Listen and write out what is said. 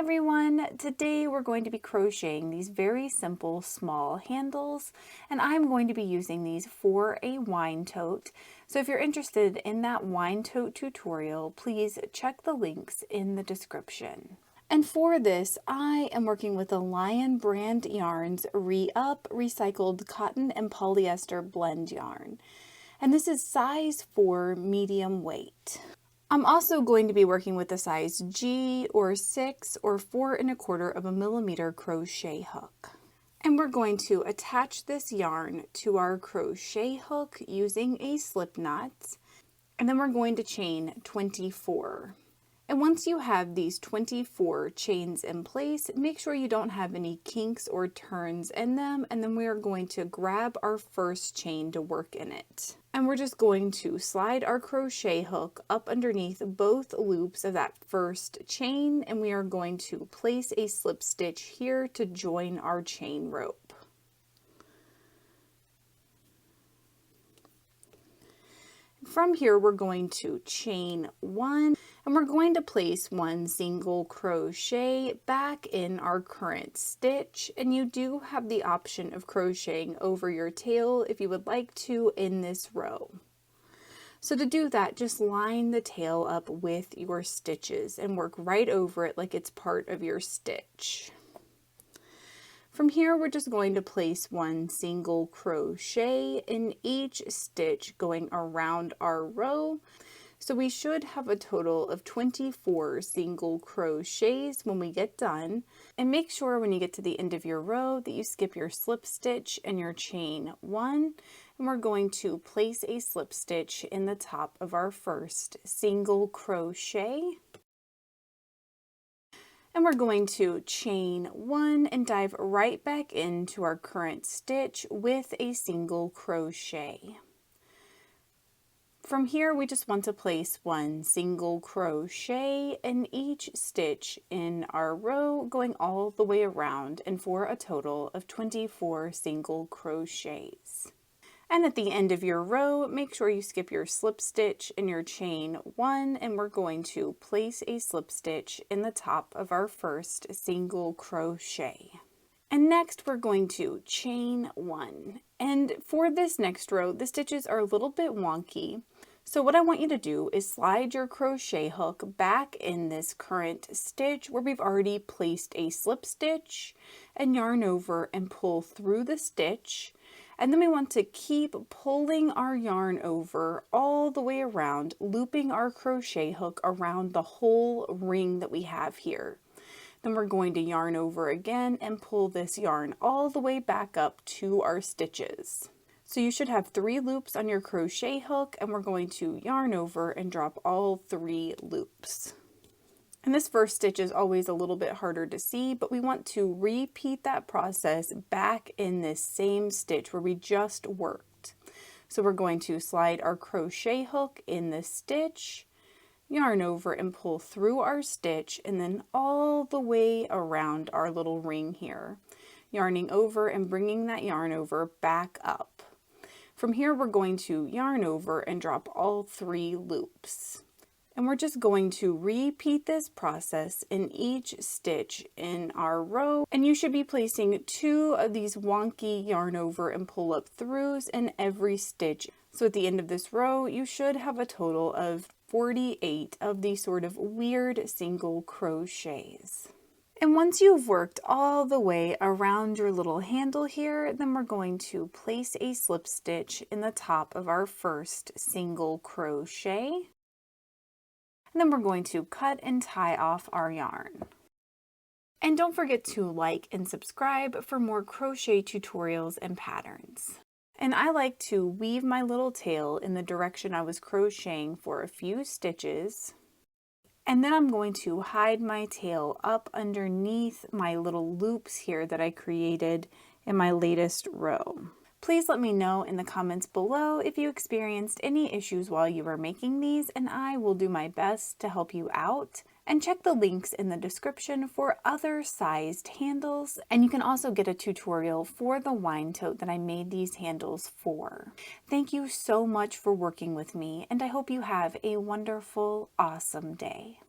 everyone! Today we're going to be crocheting these very simple small handles, and I'm going to be using these for a wine tote. So if you're interested in that wine tote tutorial, please check the links in the description. And for this, I am working with the Lion brand yarns Re-Up Recycled Cotton and Polyester Blend yarn. And this is size 4 medium weight. I'm also going to be working with the size G or 6 or 4 1/4 millimeter crochet hook. And we're going to attach this yarn to our crochet hook using a slip knot. And then we're going to chain 24. And once you have these 24 chains in place, make sure you don't have any kinks or turns in them, and then we are going to grab our first chain to work in it. And we're just going to slide our crochet hook up underneath both loops of that first chain, and we are going to place a slip stitch here to join our chain rope. From here, we're going to chain 1, and we're going to place 1 single crochet back in our current stitch, and you do have the option of crocheting over your tail if you would like to in this row. So to do that, just line the tail up with your stitches and work right over it like it's part of your stitch. From here, we're just going to place 1 single crochet in each stitch going around our row. So we should have a total of 24 single crochets when we get done. And make sure when you get to the end of your row that you skip your slip stitch and your chain 1. And we're going to place a slip stitch in the top of our first single crochet. And we're going to chain 1 and dive right back into our current stitch with a single crochet. From here, we just want to place 1 single crochet in each stitch in our row, going all the way around, and for a total of 24 single crochets. And at the end of your row, make sure you skip your slip stitch and your chain 1, and we're going to place a slip stitch in the top of our first single crochet. And next we're going to chain 1. And for this next row, the stitches are a little bit wonky. So what I want you to do is slide your crochet hook back in this current stitch where we've already placed a slip stitch, and yarn over and pull through the stitch. And then we want to keep pulling our yarn over all the way around, looping our crochet hook around the whole ring that we have here. Then we're going to yarn over again and pull this yarn all the way back up to our stitches. So you should have 3 loops on your crochet hook, and we're going to yarn over and drop all 3 loops. And this first stitch is always a little bit harder to see, but we want to repeat that process back in this same stitch where we just worked. So we're going to slide our crochet hook in this stitch, yarn over and pull through our stitch, and then all the way around our little ring here, yarning over and bringing that yarn over back up. From here, we're going to yarn over and drop all 3 loops. And we're just going to repeat this process in each stitch in our row. And you should be placing 2 of these wonky yarn over and pull up throughs in every stitch. So at the end of this row, you should have a total of 48 of these sort of weird single crochets. And once you've worked all the way around your little handle here, then we're going to place a slip stitch in the top of our first single crochet. And then we're going to cut and tie off our yarn. And don't forget to like and subscribe for more crochet tutorials and patterns. And I like to weave my little tail in the direction I was crocheting for a few stitches. And then I'm going to hide my tail up underneath my little loops here that I created in my latest row. Please let me know in the comments below if you experienced any issues while you were making these, and I will do my best to help you out. And check the links in the description for other sized handles, and you can also get a tutorial for the wine tote that I made these handles for. Thank you so much for working with me, and I hope you have a wonderful, awesome day.